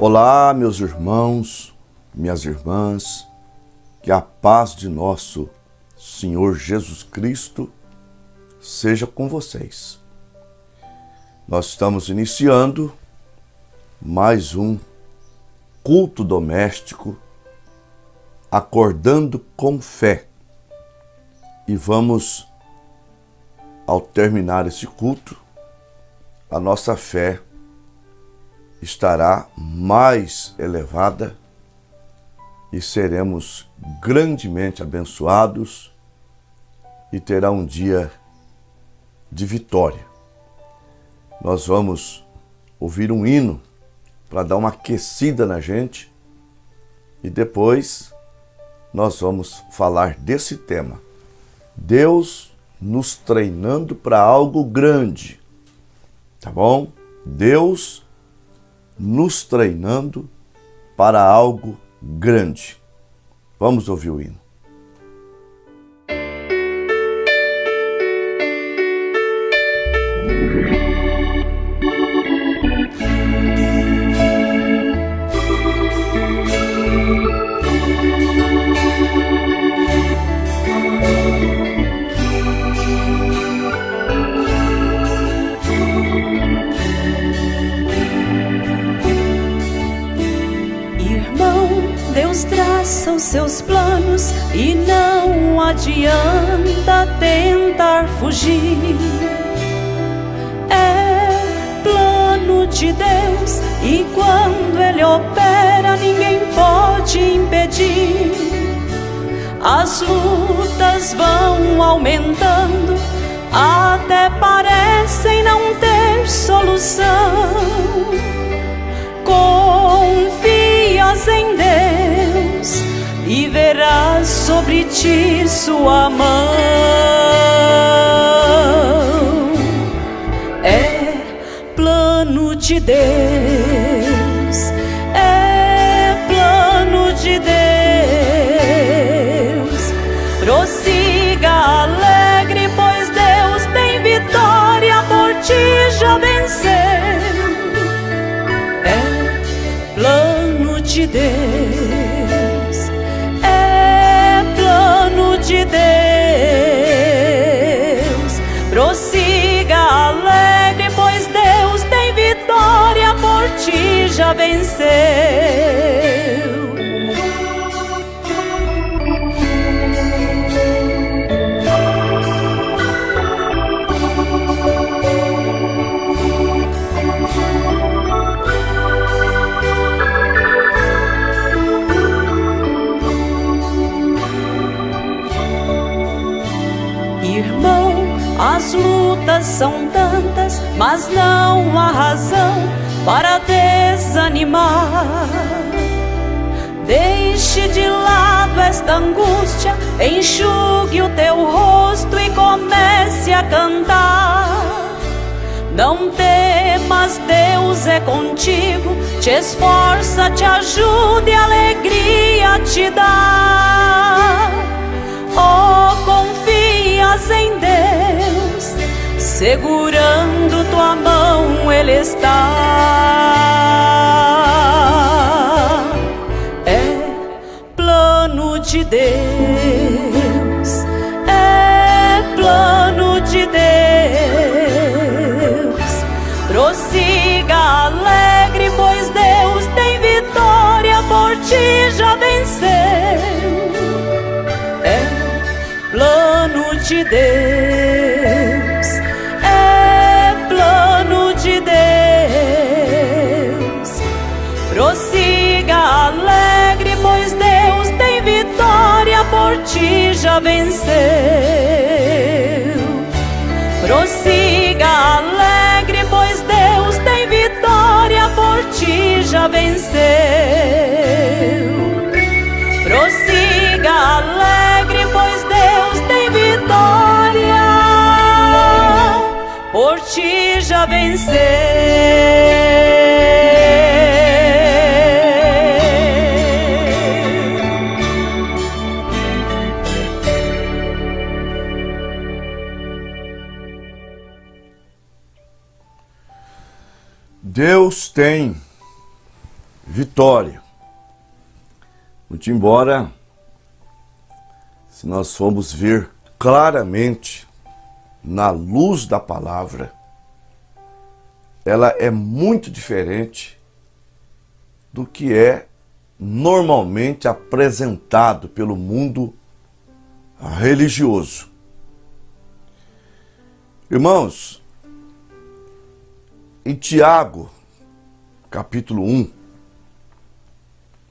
Olá, meus irmãos, minhas irmãs, que a paz de nosso Senhor Jesus Cristo seja com vocês. Nós estamos iniciando mais um culto doméstico, acordando com fé. E vamos, ao terminar esse culto, a nossa fé estará mais elevada e seremos grandemente abençoados e terá um dia de vitória. Nós vamos ouvir um hino para dar uma aquecida na gente e depois nós vamos falar desse tema. Deus nos treinando para algo grande, tá bom? Deus nos treinando para algo grande. Vamos ouvir o hino. Deus traça os seus planos e não adianta tentar fugir. É plano de Deus e quando Ele opera ninguém pode impedir. As lutas vão aumentando, até parecem não ter solução. Confias em Deus e verás sobre ti sua mão. É plano de Deus, é plano de Deus. Prossiga alegre, pois Deus tem vitória por ti já venceu. De Deus, é plano de Deus. Prossiga alegre, pois Deus tem vitória por ti já venceu. As lutas são tantas, mas não há razão para desanimar. Deixe de lado esta angústia, enxugue o teu rosto e comece a cantar. Não temas, Deus é contigo, te esforça, te ajuda e alegria te dá. Oh, confias em Deus, segurando tua mão Ele está. É plano de Deus, é plano de Deus. Prossiga alegre, pois Deus tem vitória por ti já venceu. Plano de Deus, é plano de Deus. Prossiga alegre, pois Deus tem vitória por ti já venceu. Prossiga alegre, pois Deus tem vitória por ti já venceu. Prossiga alegre, pois Deus tem vitória por ti já venceu. Deus tem vitória. Muito embora, se nós formos ver claramente na luz da palavra, ela é muito diferente do que é normalmente apresentado pelo mundo religioso. Irmãos, em Tiago, capítulo 1,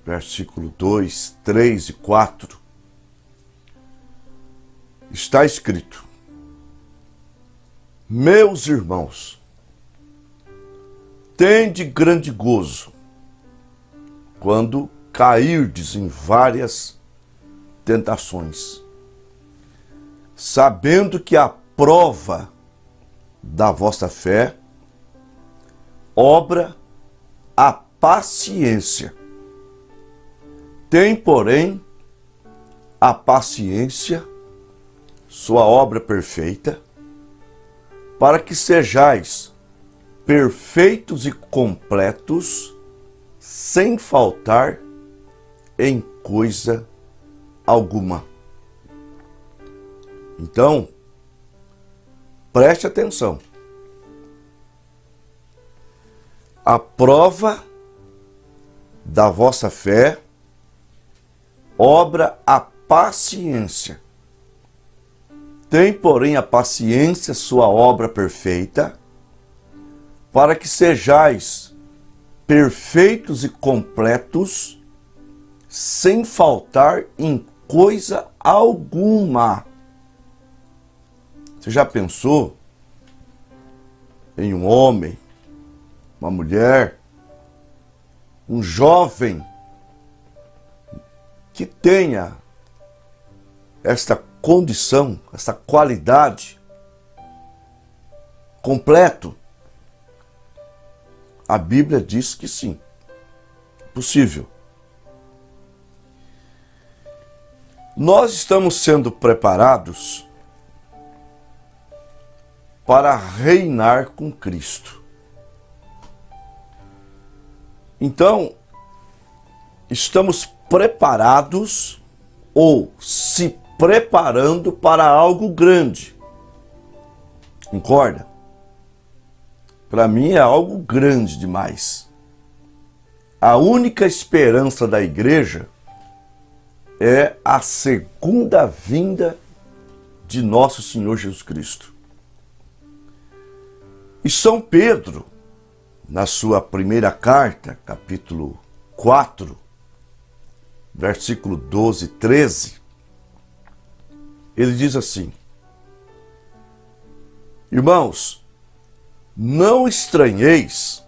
versículo 2, 3 e 4, está escrito: Meus irmãos, tende grande gozo quando cairdes em várias tentações, sabendo que a prova da vossa fé obra a paciência. Tem, porém, a paciência sua obra perfeita, para que sejais perfeitos e completos, sem faltar em coisa alguma. Então, preste atenção. A prova da vossa fé obra a paciência. Tem, porém, a paciência sua obra perfeita, para que sejais perfeitos e completos, sem faltar em coisa alguma. Você já pensou em um homem, uma mulher, um jovem que tenha esta condição, essa qualidade completo? A Bíblia diz que sim, possível. Nós estamos sendo preparados para reinar com Cristo. Então, estamos preparados ou se preparando para algo grande. Concorda? Para mim é algo grande demais. A única esperança da igreja é a segunda vinda de nosso Senhor Jesus Cristo. E São Pedro, na sua primeira carta, capítulo 4, versículo 12 e 13, ele diz assim: Irmãos, não estranheis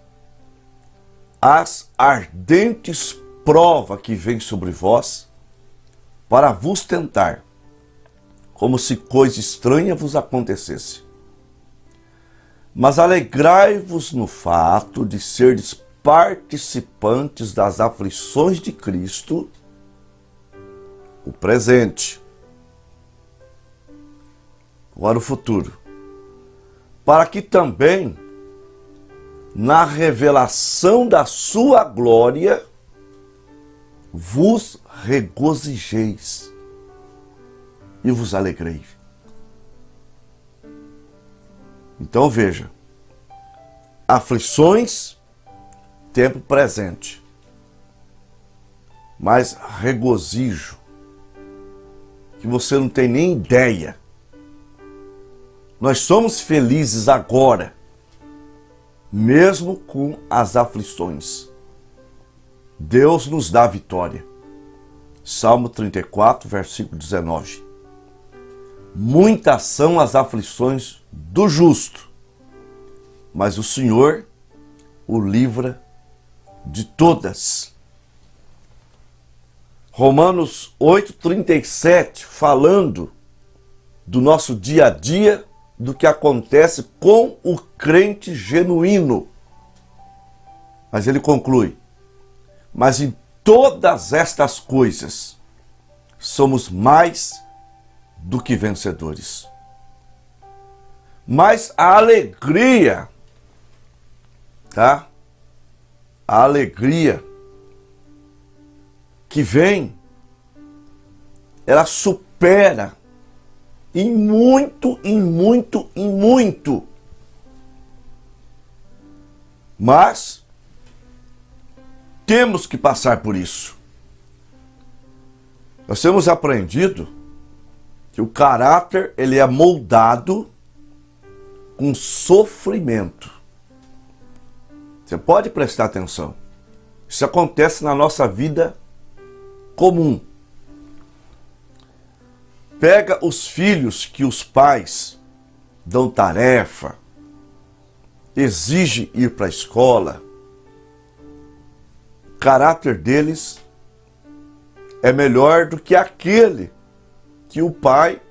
as ardentes provas que vêm sobre vós para vos tentar, como se coisa estranha vos acontecesse. Mas alegrai-vos no fato de serdes participantes das aflições de Cristo, o presente, agora o futuro, para que também, na revelação da sua glória, vos regozijeis e vos alegreis. Então veja, aflições, tempo presente, mas regozijo, que você não tem nem ideia. Nós somos felizes agora, mesmo com as aflições. Deus nos dá vitória. Salmo 34, versículo 19. Muitas são as aflições do justo, mas o Senhor o livra de todas. Romanos 8,37, falando do nosso dia a dia, do que acontece com o crente genuíno. Mas ele conclui: mas em todas estas coisas somos mais do que vencedores. Mas a alegria, tá? A alegria que vem, ela supera em muito. Mas temos que passar por isso. Nós temos aprendido que o caráter ele é moldado com sofrimento. Você pode prestar atenção. Isso acontece na nossa vida comum. Pega os filhos que os pais dão tarefa, exigem ir para a escola. O caráter deles é melhor do que aquele que o pai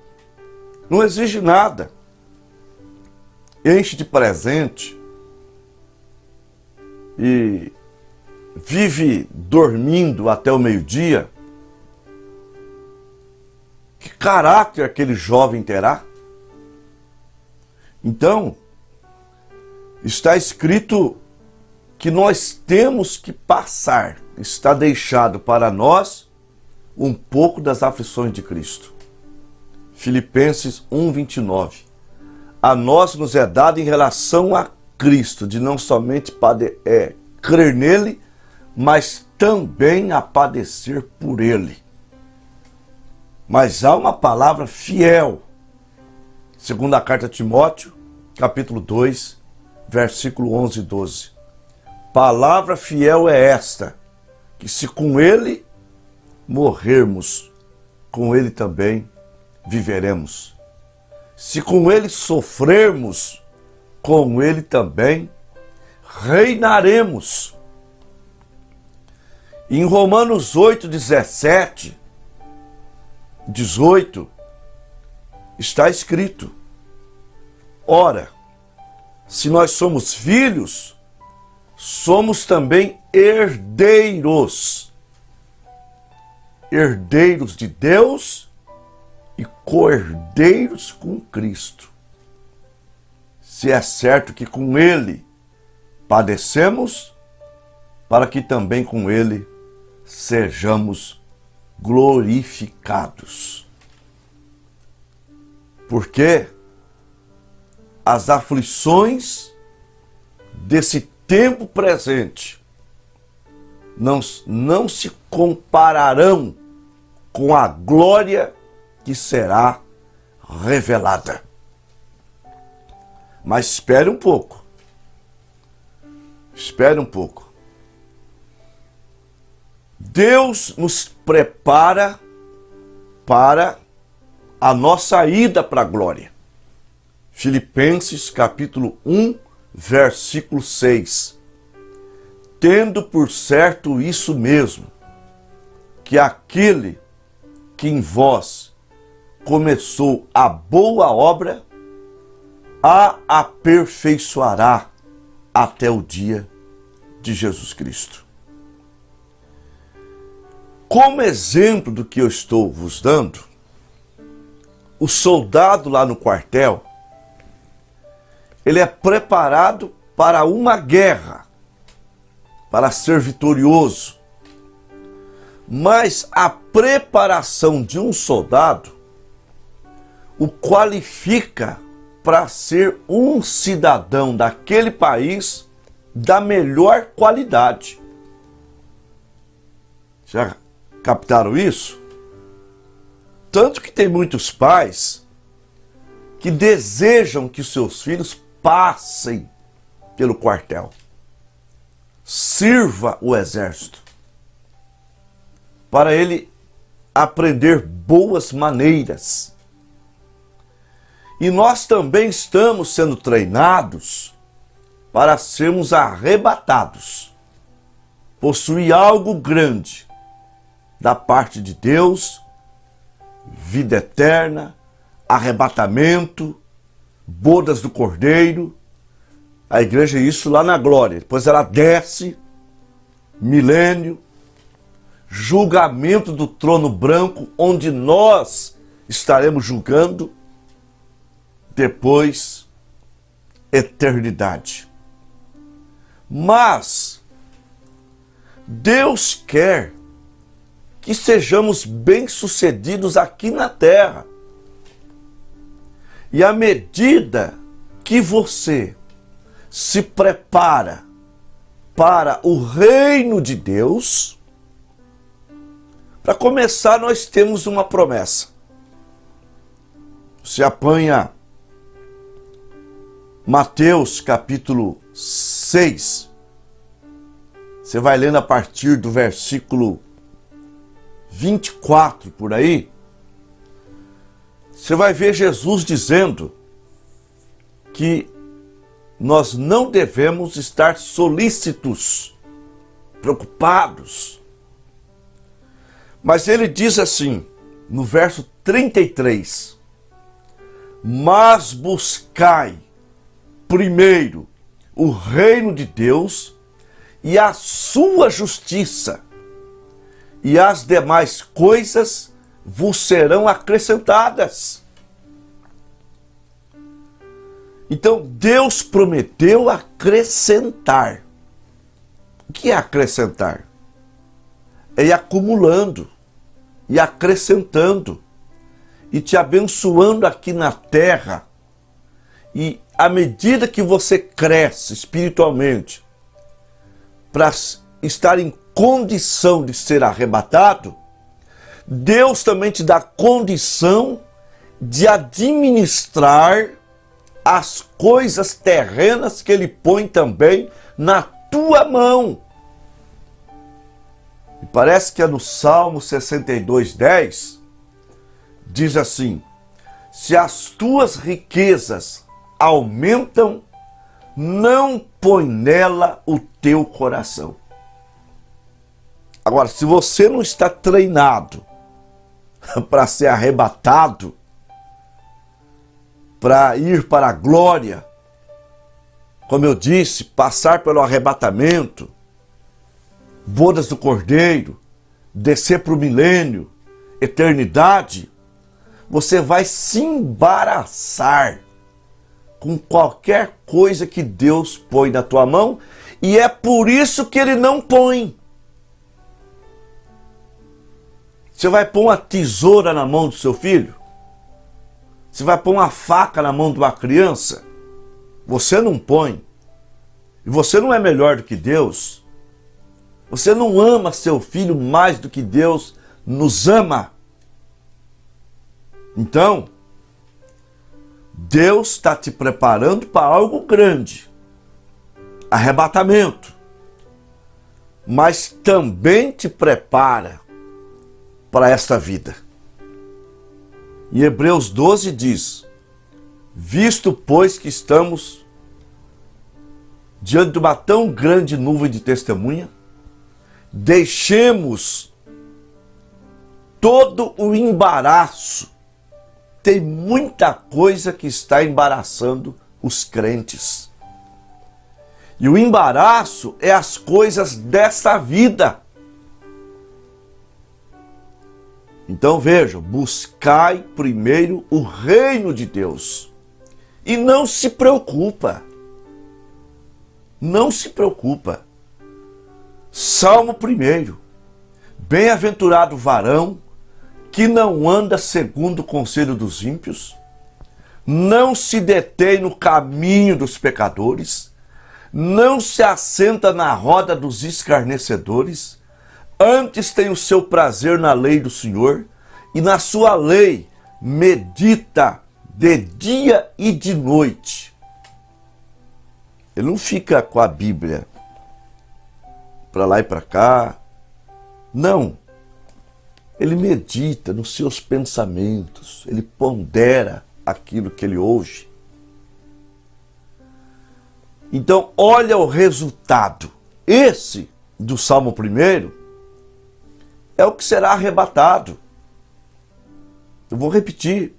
não exige nada. Enche de presente e vive dormindo até o meio-dia. Que caráter aquele jovem terá? Então, está escrito que nós temos que passar, está deixado para nós um pouco das aflições de Cristo. Filipenses 1:29. A nós nos é dado em relação a Cristo, de não somente crer nele, mas também a padecer por ele. Mas há uma palavra fiel. Segundo a carta a Timóteo, capítulo 2, versículo 11 e 12. Palavra fiel é esta, que se com ele morrermos, com ele também viveremos. Se com ele sofrermos, com ele também reinaremos. Em Romanos 8, 17, 18, está escrito: ora, se nós somos filhos, somos também herdeiros. Herdeiros de Deus e co-herdeiros com Cristo. Se é certo que com ele padecemos, para que também com ele sejamos glorificados. Porque as aflições desse tempo presente não se compararão com a glória que será revelada. Mas espere um pouco. Espere um pouco. Deus nos prepara para a nossa ida para a glória. Filipenses capítulo 1, versículo 6. Tendo por certo isso mesmo, que aquele que em vós começou a boa obra, a aperfeiçoará até o dia de Jesus Cristo. Como exemplo do que eu estou vos dando, o soldado lá no quartel, ele é preparado para uma guerra, para ser vitorioso. Mas a preparação de um soldado o qualifica para ser um cidadão daquele país da melhor qualidade. Já captaram isso? Tanto que tem muitos pais que desejam que seus filhos passem pelo quartel. Sirva o exército, para ele aprender boas maneiras. E nós também estamos sendo treinados para sermos arrebatados, possuir algo grande da parte de Deus, vida eterna, arrebatamento, bodas do Cordeiro. A igreja é isso lá na glória. Depois ela desce, milênio, julgamento do trono branco, onde nós estaremos julgando, depois eternidade. Mas Deus quer que sejamos bem-sucedidos aqui na terra. E à medida que você se prepara para o reino de Deus, para começar, nós temos uma promessa. Você apanha Mateus capítulo 6. Você vai lendo a partir do versículo 24 por aí. Você vai ver Jesus dizendo que nós não devemos estar solícitos, preocupados. Mas ele diz assim, no verso 33, mas buscai primeiro o reino de Deus e a sua justiça, e as demais coisas vos serão acrescentadas. Então Deus prometeu acrescentar. O que é acrescentar? É ir acumulando e acrescentando e te abençoando aqui na terra. E à medida que você cresce espiritualmente para estar em condição de ser arrebatado, Deus também te dá condição de administrar as coisas terrenas que Ele põe também na tua mão. E parece que é no Salmo 62:10, diz assim: se as tuas riquezas aumentam, não põe nela o teu coração. Agora, se você não está treinado para ser arrebatado, para ir para a glória, como eu disse, passar pelo arrebatamento, bodas do Cordeiro, descer para o milênio, eternidade, você vai se embaraçar com qualquer coisa que Deus põe na tua mão, e é por isso que Ele não põe. Você vai pôr uma tesoura na mão do seu filho? Você vai pôr uma faca na mão de uma criança? Você não põe. E você não é melhor do que Deus. Você não ama seu filho mais do que Deus nos ama. Então, Deus está te preparando para algo grande. Arrebatamento. Mas também te prepara para esta vida. Em Hebreus 12 diz: visto, pois, que estamos diante de uma tão grande nuvem de testemunha, deixemos todo o embaraço. Tem muita coisa que está embaraçando os crentes. E o embaraço é as coisas dessa vida. Então vejam, buscai primeiro o reino de Deus. E não se preocupa. Não se preocupa. Salmo 1. Bem-aventurado o varão que não anda segundo o conselho dos ímpios, não se detém no caminho dos pecadores, não se assenta na roda dos escarnecedores, antes tem o seu prazer na lei do Senhor, e na sua lei medita de dia e de noite. Ele não fica com a Bíblia para lá e para cá. Não. Ele medita nos seus pensamentos, ele pondera aquilo que ele ouve. Então, olha o resultado. Esse do Salmo 1 é o que será arrebatado. Eu vou repetir.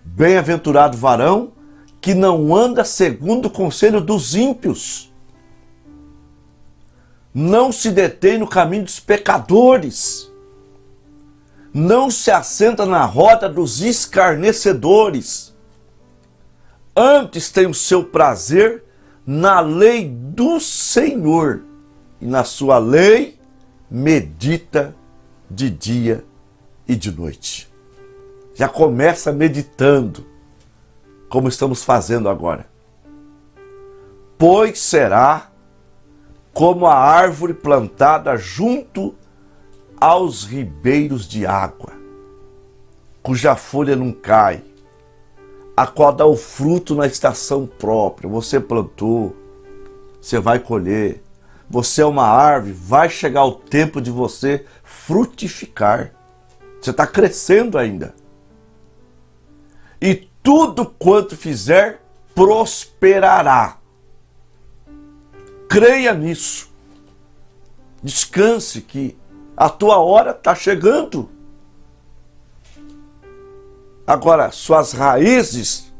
Bem-aventurado varão que não anda segundo o conselho dos ímpios, não se detém no caminho dos pecadores, não se assenta na roda dos escarnecedores, antes tem o seu prazer na lei do Senhor, e na sua lei medita de dia e de noite. Já começa meditando, como estamos fazendo agora. Pois será como a árvore plantada junto aos ribeiros de água, cuja folha não cai, a qual dá o fruto na estação própria. Você plantou, você vai colher. Você é uma árvore, vai chegar o tempo de você frutificar. Você está crescendo ainda. E tudo quanto fizer, prosperará. Creia nisso. Descanse que a tua hora está chegando. Agora, suas raízes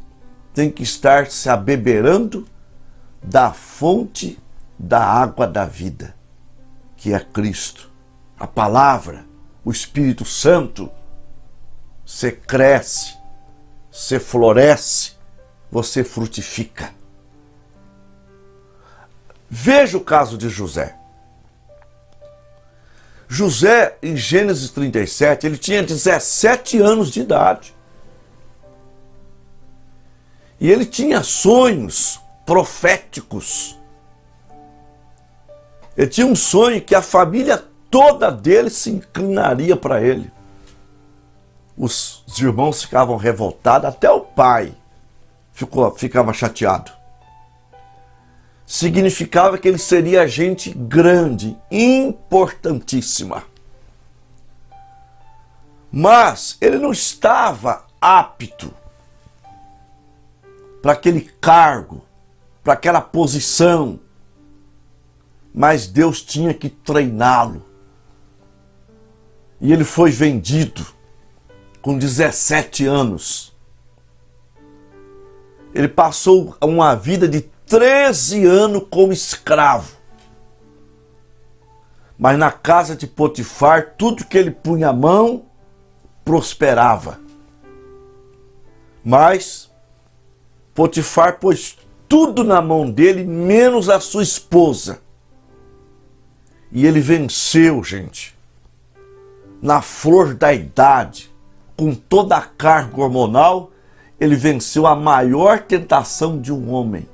têm que estar se abeberando da fonte da água da vida, que é Cristo, a palavra, o Espírito Santo. Você cresce, você floresce, você frutifica. Veja o caso de José. José, em Gênesis 37, ele tinha 17 anos de idade. E ele tinha sonhos proféticos. Ele tinha um sonho que a família toda dele se inclinaria para ele. Os irmãos ficavam revoltados, até o pai ficava chateado. Significava que ele seria gente grande, importantíssima. Mas ele não estava apto para aquele cargo, para aquela posição. Mas Deus tinha que treiná-lo. E ele foi vendido com 17 anos. Ele passou uma vida de 13 anos como escravo. Mas na casa de Potifar, tudo que ele punha a mão, prosperava. Mas Potifar pôs tudo na mão dele, menos a sua esposa. E ele venceu, gente, na flor da idade, com toda a carga hormonal, ele venceu a maior tentação de um homem.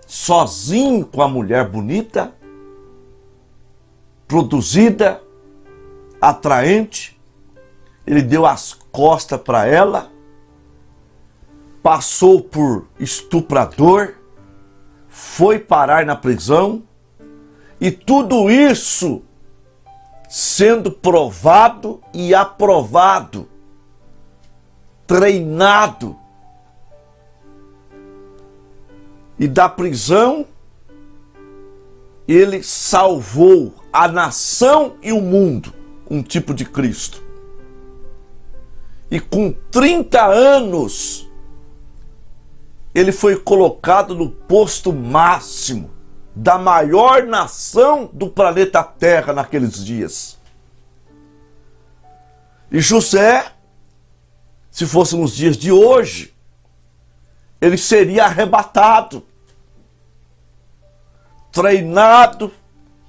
Sozinho com a mulher bonita, produzida, atraente, ele deu as costas para ela, passou por estuprador, foi parar na prisão, e tudo isso sendo provado e aprovado, treinado. E da prisão, ele salvou a nação e o mundo, um tipo de Cristo. E com 30 anos, ele foi colocado no posto máximo da maior nação do planeta Terra naqueles dias. E José, se fosse nos dias de hoje, ele seria arrebatado, treinado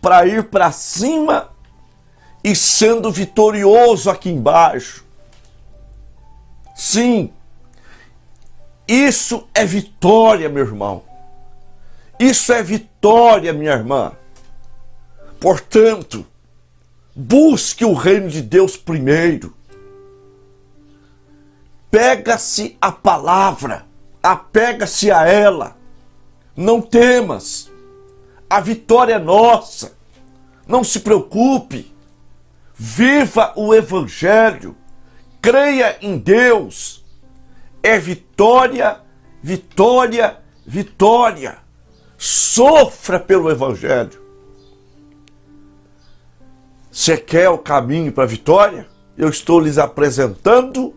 para ir para cima e sendo vitorioso aqui embaixo. Sim, isso é vitória, meu irmão. Isso é vitória, minha irmã. Portanto, busque o reino de Deus primeiro. Pega-se a palavra, apega-se a ela. Não temas. A vitória é nossa. Não se preocupe. Viva o Evangelho. Creia em Deus. É vitória, vitória, vitória. Sofra pelo Evangelho. Você quer o caminho para a vitória? Eu estou lhes apresentando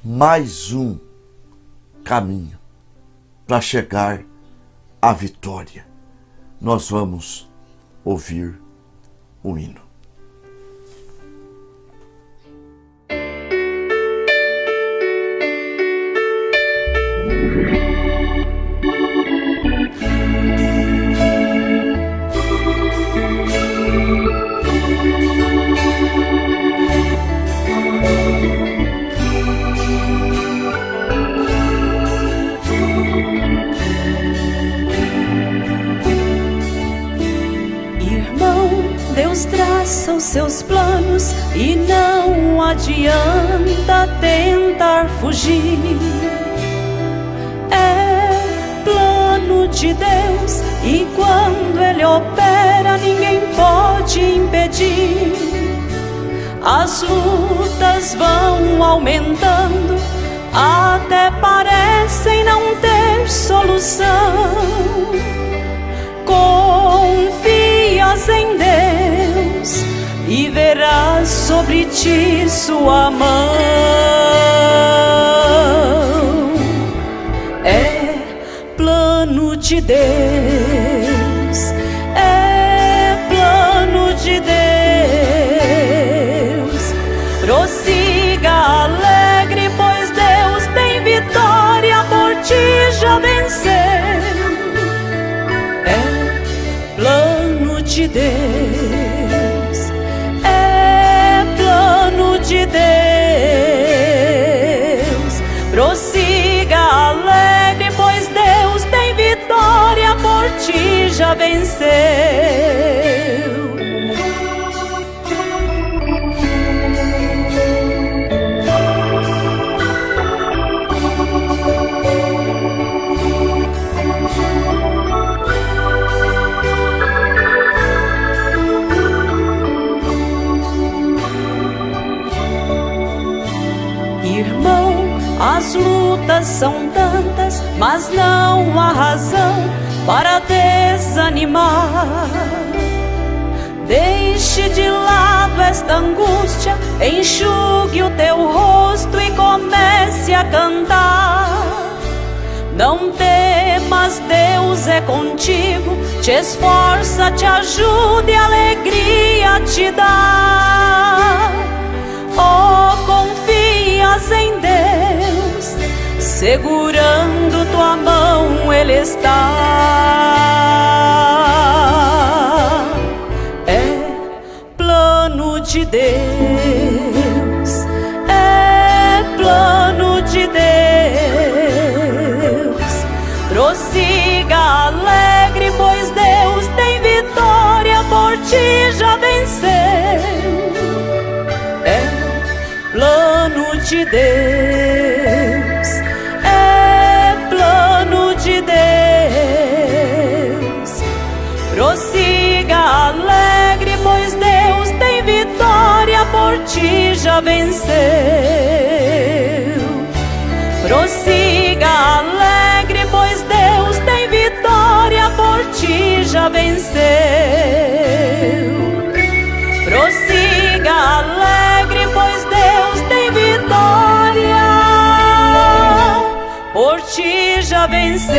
mais um caminho para chegar à vitória. Nós vamos ouvir o hino. Deus traça os seus planos e não adianta tentar fugir. É plano de Deus e quando Ele opera ninguém pode impedir. As lutas vão aumentando, até parecem não ter solução. Confias em Deus e verás sobre ti sua mão. É plano de Deus, é plano de Deus. Prossiga alegre, pois Deus tem vitória, por ti já venceu. É plano de Deus, é plano de Deus. Prossiga alegre, pois Deus tem vitória, por ti já venceu. Irmão, as lutas são tantas, mas não há razão para desanimar. Deixe de lado esta angústia, enxugue o teu rosto e comece a cantar. Não temas, Deus é contigo, te esforça, te ajuda e alegria te dá. Oh, confias em Deus, segurando tua mão Ele está. É plano de Deus, é plano de Deus. Prossiga alegre, pois Deus tem vitória, por ti já venceu. Plano de Deus, é plano de Deus. Prossiga alegre, pois Deus tem vitória, por ti já venceu. Prossiga alegre, pois Deus tem vitória, por ti já venceu. Prossiga alegre, pois Deus tem vitória, por ti já venceu.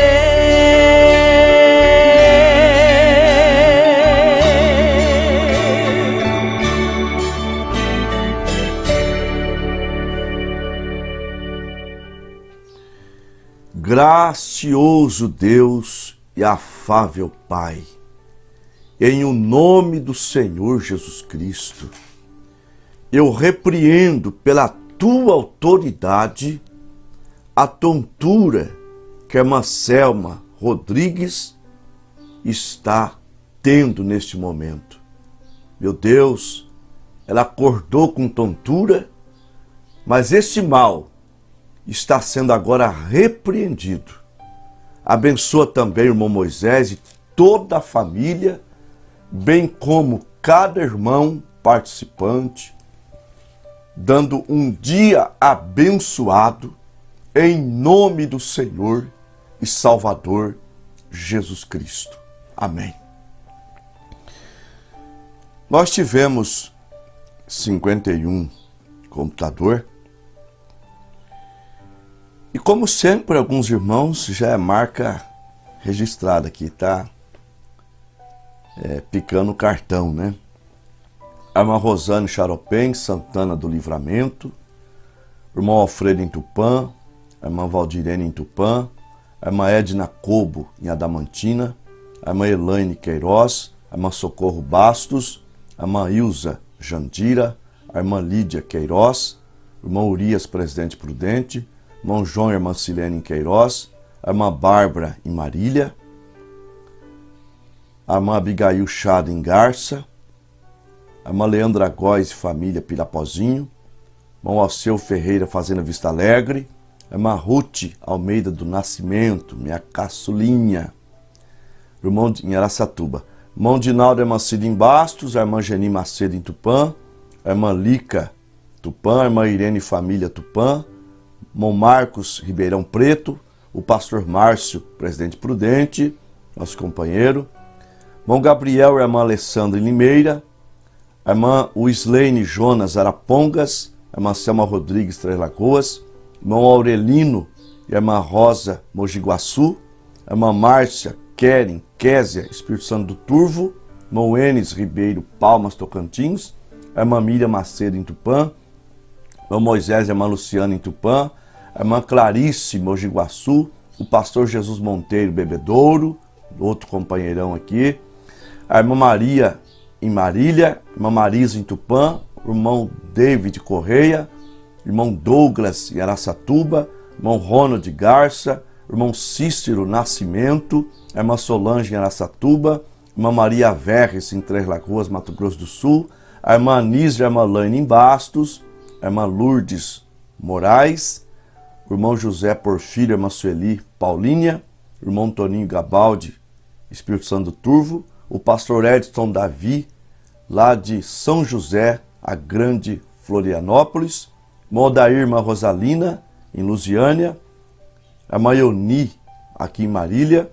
Gracioso Deus e afável Pai, em o nome do Senhor Jesus Cristo, eu repreendo pela tua autoridade a tontura que a irmã Selma Rodrigues está tendo neste momento. Meu Deus, ela acordou com tontura, mas esse mal está sendo agora repreendido. Abençoa também o irmão Moisés e toda a família, bem como cada irmão participante, dando um dia abençoado em nome do Senhor e Salvador Jesus Cristo. Amém. Nós tivemos 51 computador e, como sempre, alguns irmãos já é marca registrada aqui, tá? Picando o cartão, né? A irmã Rosane Charopem, Santana do Livramento, o irmão Alfredo em Tupã, a irmã Valdirene em Tupã, a irmã Edna Cobo em Adamantina, a irmã Elaine Queiroz, a irmã Socorro Bastos, a irmã Ilza Jandira, a irmã Lídia Queiroz, o irmão Urias Presidente Prudente, o irmão João e a irmã Silene em Queiroz, a irmã Bárbara em Marília, a irmã Abigail Chada em Garça, A irmã Leandra Góes e família Pirapozinho. Irmão Alceu Ferreira, Fazenda Vista Alegre. A irmã Ruth Almeida do Nascimento, minha caçulinha. Irmão em Araçatuba. Irmão Dinaldo e irmã Cida em Bastos. A irmã Geni Macedo em Tupã. A irmã Lica Tupã. A irmã Irene Família Tupã. Irmão Marcos Ribeirão Preto. O pastor Márcio, Presidente Prudente, nosso companheiro. Irmão Gabriel e a irmã Alessandra em Limeira. A irmã Wislene Jonas Arapongas. A irmã Selma Rodrigues Três Lagoas. Irmão Aurelino e a irmã Rosa Mogi Guaçu. A irmã Márcia Keren Késia Espírito Santo do Turvo. Irmão Enes Ribeiro Palmas Tocantins. A irmã Miriam Macedo em Tupã. Irmão Moisés e a irmã Luciana em Tupã. A irmã Clarice Mogi Guaçu. O pastor Jesus Monteiro Bebedouro, outro companheirão aqui. A irmã Maria em Marília. A irmã Marisa em Tupã. O irmão David Correia. Irmão Douglas em Araçatuba. Irmão Ronald Garça. Irmão Cícero Nascimento. A irmã Solange em Araçatuba. Irmã Maria Verres em Três Lagoas, Mato Grosso do Sul. A irmã Anísia e a irmã Laine em Bastos. A irmã Lourdes Moraes. O irmão José Porfírio, a irmã Sueli Paulínia. O irmão Toninho Gabaldi, Espírito Santo do Turvo. O pastor Edson Davi, lá de São José, a Grande Florianópolis. O irmão Odair, irmã Rosalina, em Lusiânia. A irmã Euni, aqui em Marília.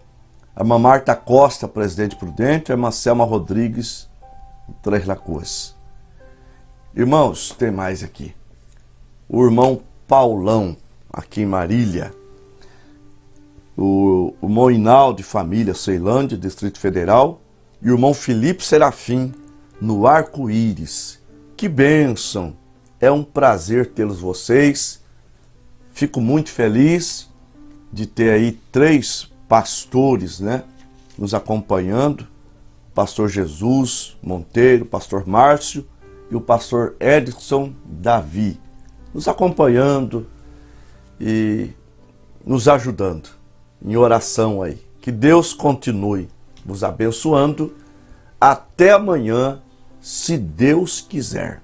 A irmã Marta Costa, Presidente Prudente. A irmã Selma Rodrigues, em Três Lagoas. Irmãos, tem mais aqui. O irmão Paulão, aqui em Marília. O irmão Hinaldo de família, Ceilândia, Distrito Federal. E o irmão Felipe Serafim, no Arco-Íris. Que bênção! É um prazer tê-los vocês. Fico muito feliz de ter aí 3 pastores, né, nos acompanhando. O pastor Jesus Monteiro, o pastor Márcio e o pastor Edson Davi, nos acompanhando e nos ajudando em oração aí. Que Deus continue nos abençoando. Até amanhã, se Deus quiser.